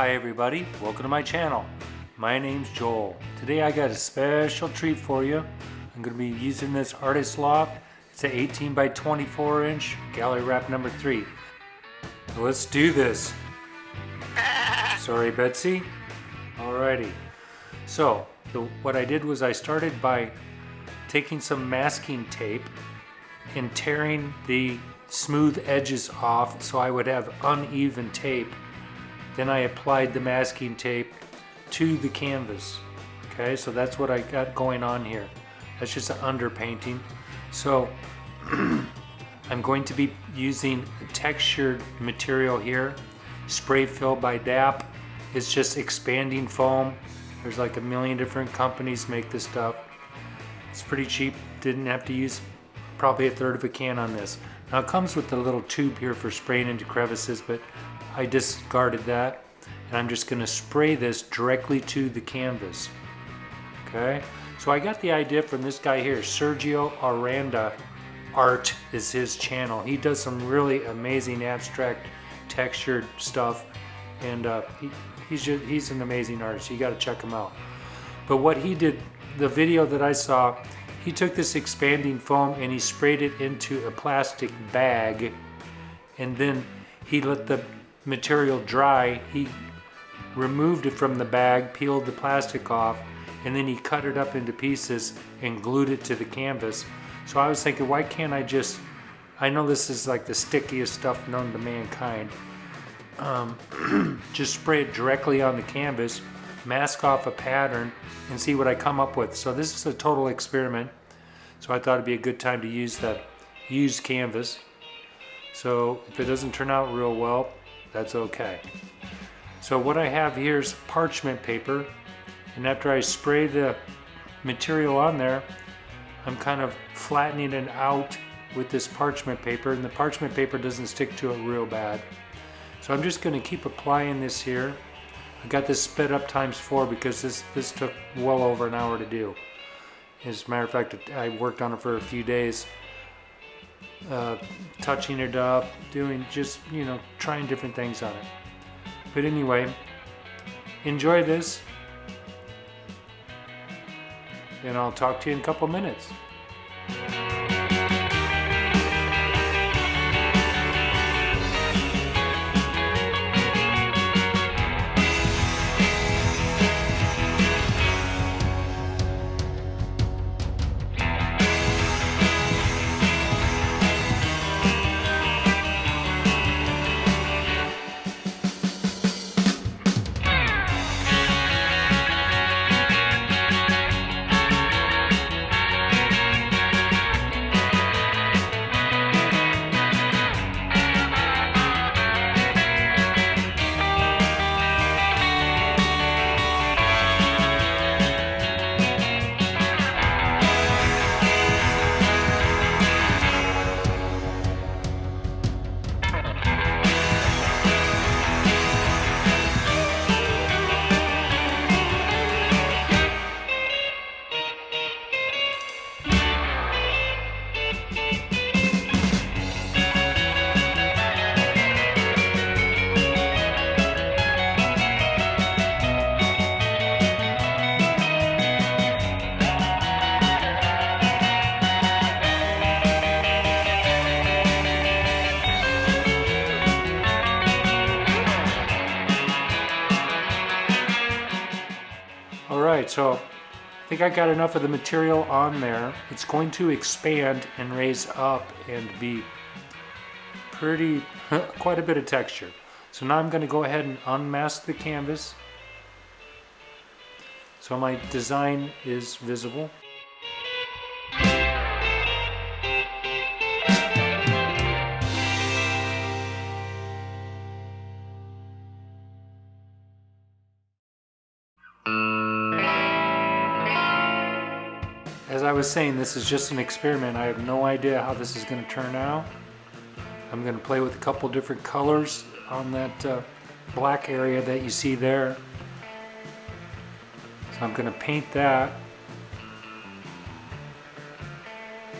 Hi everybody, welcome to my channel. My name's Joel. Today I got a special treat for you. I'm going to be using this artist loft. It's an 18 by 24 inch gallery wrap number 3. So let's do this. Sorry Betsy. Alrighty. So what I did was I started by taking some masking tape and tearing the smooth edges off so I would have uneven tape. Then I applied the masking tape to the canvas. Okay, so that's what I got going on here. That's just an underpainting. So I'm going to be using a textured material here, spray filled by DAP. It's just expanding foam. There's like a million different companies make this stuff. It's pretty cheap. Didn't have to use probably a third of a can on this. Now it comes with a little tube here for spraying into crevices, but I discarded that, and I'm just going to spray this directly to the canvas. Okay, so I got the idea from this guy here, Sergio Aranda Art is his channel. He does some really amazing abstract textured stuff, and he's an amazing artist. You got to check him out. But what he did, the video that I saw, he took this expanding foam and he sprayed it into a plastic bag, and then he let the material dry. He removed it from the bag, peeled the plastic off, and then he cut it up into pieces and glued it to the canvas. So I was thinking, why can't I know this is like the stickiest stuff known to mankind, just spray it directly on the canvas, mask off a pattern, and see what I come up with. So this is a total experiment. So I thought it'd be a good time to use that used canvas. So if it doesn't turn out real well, that's okay. So what I have here is parchment paper, and after I spray the material on there, I'm kind of flattening it out with this parchment paper, and the parchment paper doesn't stick to it real bad. So I'm just going to keep applying this here. I got this sped up ×4 because this took well over an hour to do. As a matter of fact, I worked on it for a few days. Touching it up, doing just, trying different things on it. But anyway, enjoy this, and I'll talk to you in a couple minutes. Alright, so I think I got enough of the material on there. It's going to expand and raise up and be pretty, quite a bit of texture. So now I'm going to go ahead and unmask the canvas so my design is visible. As I was saying, this is just an experiment. I have no idea how this is going to turn out. I'm going to play with a couple different colors on that black area that you see there. So I'm going to paint that,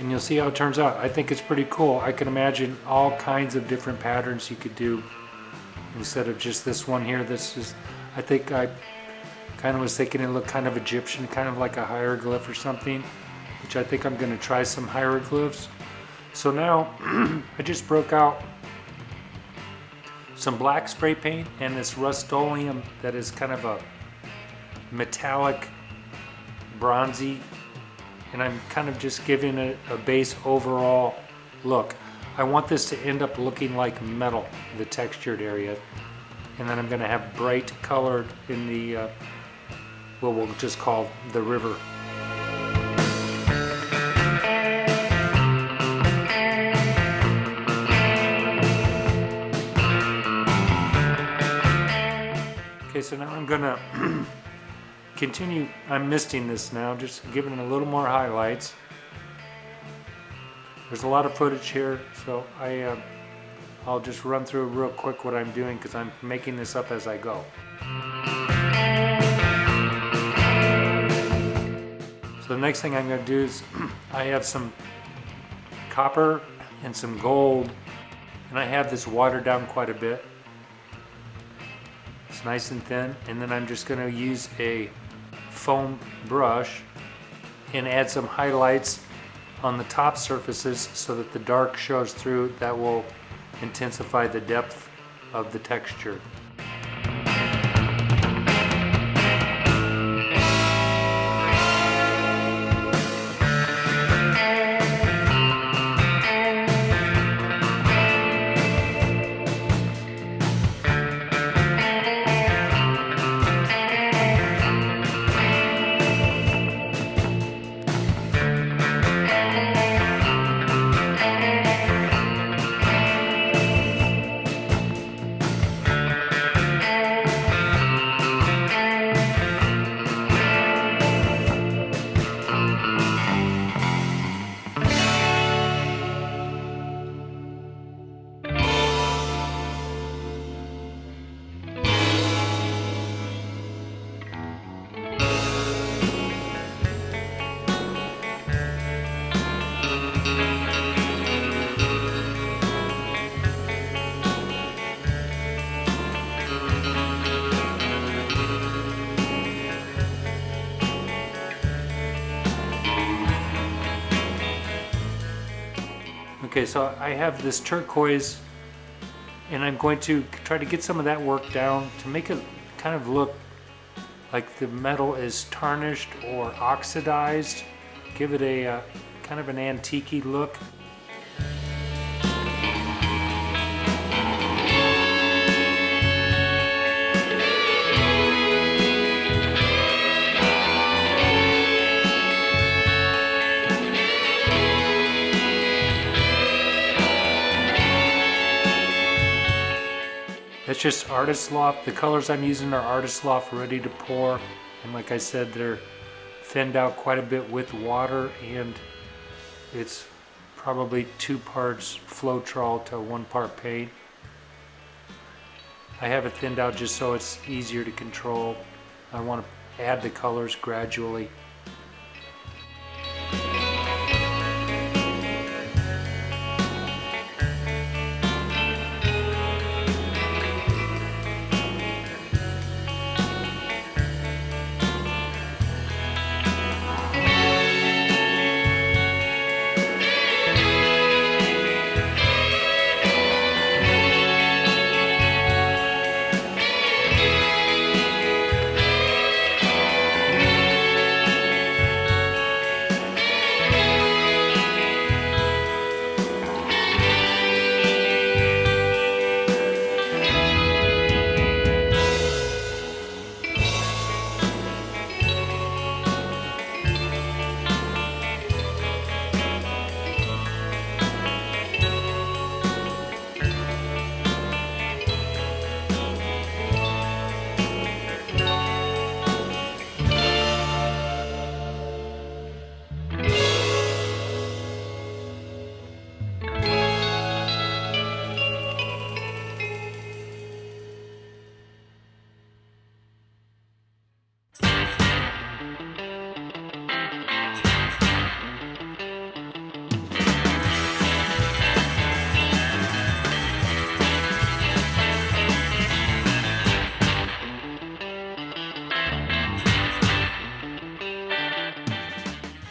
and you'll see how it turns out. I think it's pretty cool. I can imagine all kinds of different patterns you could do instead of just this one here. This is, I think I kind of was thinking it looked kind of Egyptian, kind of like a hieroglyph or something, which I think I'm going to try some hieroglyphs. So now I just broke out some black spray paint and this Rust-Oleum that is kind of a metallic bronzy, and I'm kind of just giving it a base overall look. I want this to end up looking like metal, the textured area, and then I'm going to have bright colored in the what we'll just call the river. Okay, so now I'm gonna continue. I'm misting this now, just giving it a little more highlights. There's a lot of footage here, so I'll just run through real quick what I'm doing because I'm making this up as I go. So the next thing I'm going to do is I have some copper and some gold, and I have this watered down quite a bit. It's nice and thin, and then I'm just going to use a foam brush and add some highlights on the top surfaces so that the dark shows through. That will intensify the depth of the texture. Okay, so I have this turquoise, and I'm going to try to get some of that work down to make it kind of look like the metal is tarnished or oxidized. Give it a kind of an antique-y look. It's just Artist Loft. The colors I'm using are Artist Loft Ready to Pour, and like I said, they're thinned out quite a bit with water, and it's probably 2 parts Floetrol to 1 part paint. I have it thinned out just so it's easier to control. I want to add the colors gradually.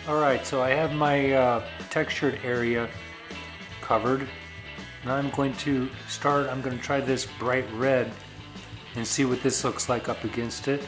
Alright, so I have my textured area covered. Now I'm going to try this bright red and see what this looks like up against it.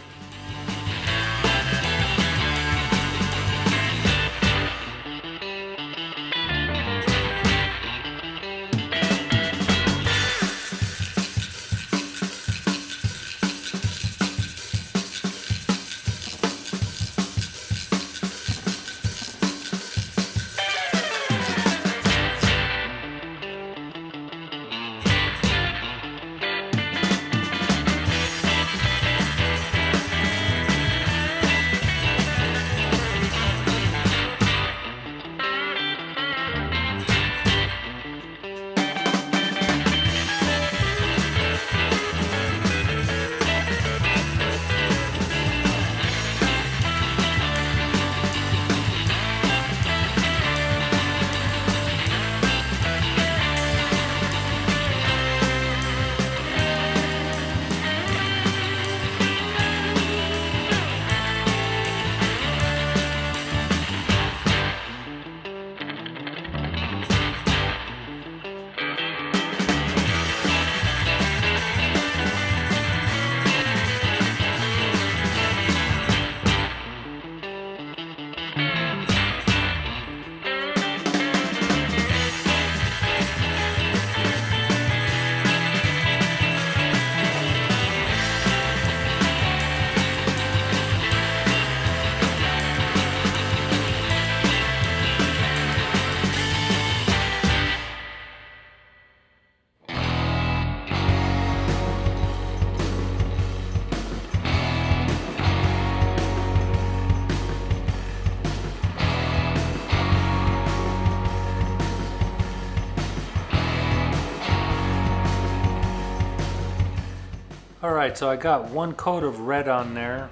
Alright, so I got one coat of red on there.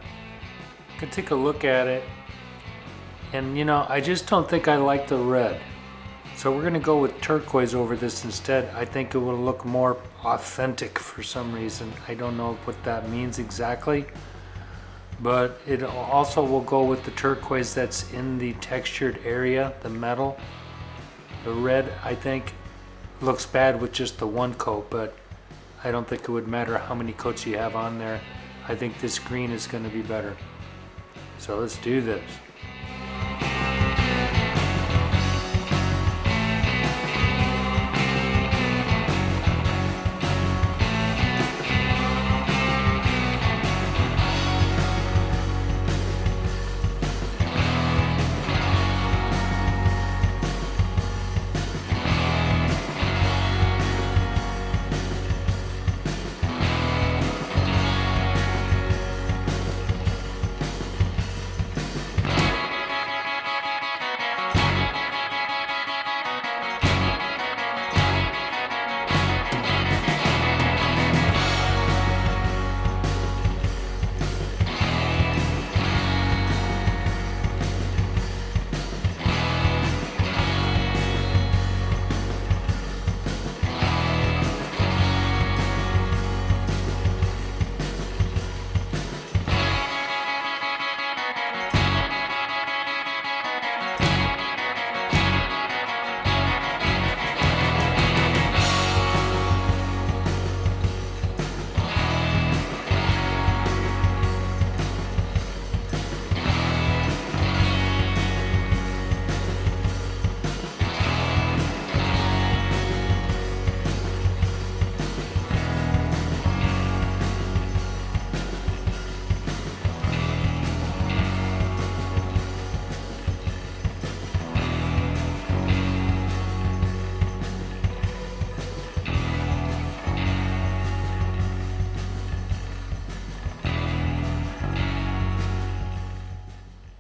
You can take a look at it. And you know, I just don't think I like the red. So we're going to go with turquoise over this instead. I think it will look more authentic for some reason. I don't know what that means exactly. But it also will go with the turquoise that's in the textured area, the metal. The red, I think, looks bad with just the one coat, but I don't think it would matter how many coats you have on there. I think this green is going to be better. So let's do this.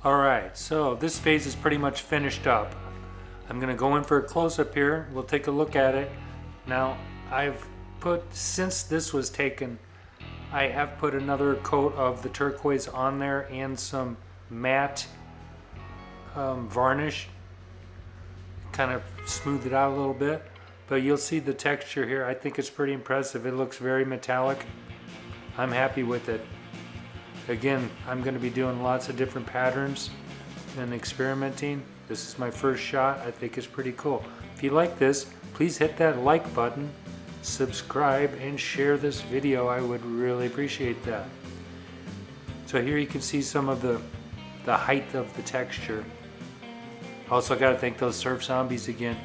Alright, so this phase is pretty much finished up. I'm going to go in for a close-up here. We'll take a look at it. Now, since this was taken, I have put another coat of the turquoise on there and some matte varnish. Kind of smooth it out a little bit. But you'll see the texture here. I think it's pretty impressive. It looks very metallic. I'm happy with it. Again, I'm going to be doing lots of different patterns and experimenting. This is my first shot. I think it's pretty cool. If you like this, please hit that like button, subscribe, and share this video. I would really appreciate that. So here you can see some of the height of the texture. Also got to thank those surf zombies again.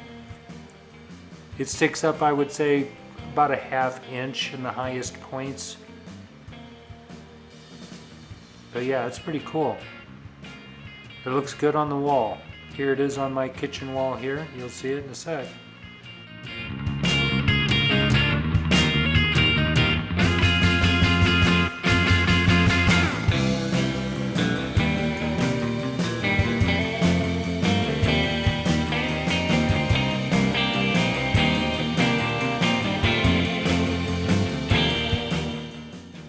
It sticks up, I would say, about a ½ inch in the highest points. But yeah, it's pretty cool. It looks good on the wall. Here it is on my kitchen wall here. You'll see it in a sec.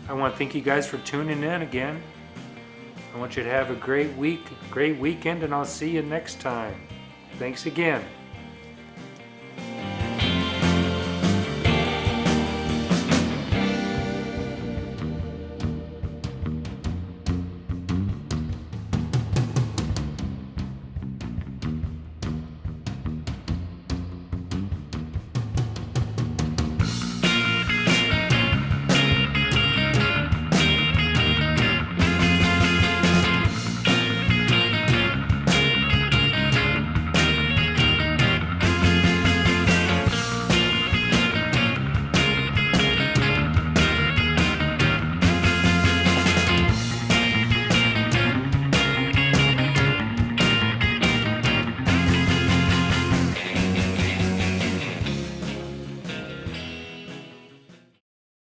I want to thank you guys for tuning in again. I want you to have a great week, great weekend, and I'll see you next time. Thanks again.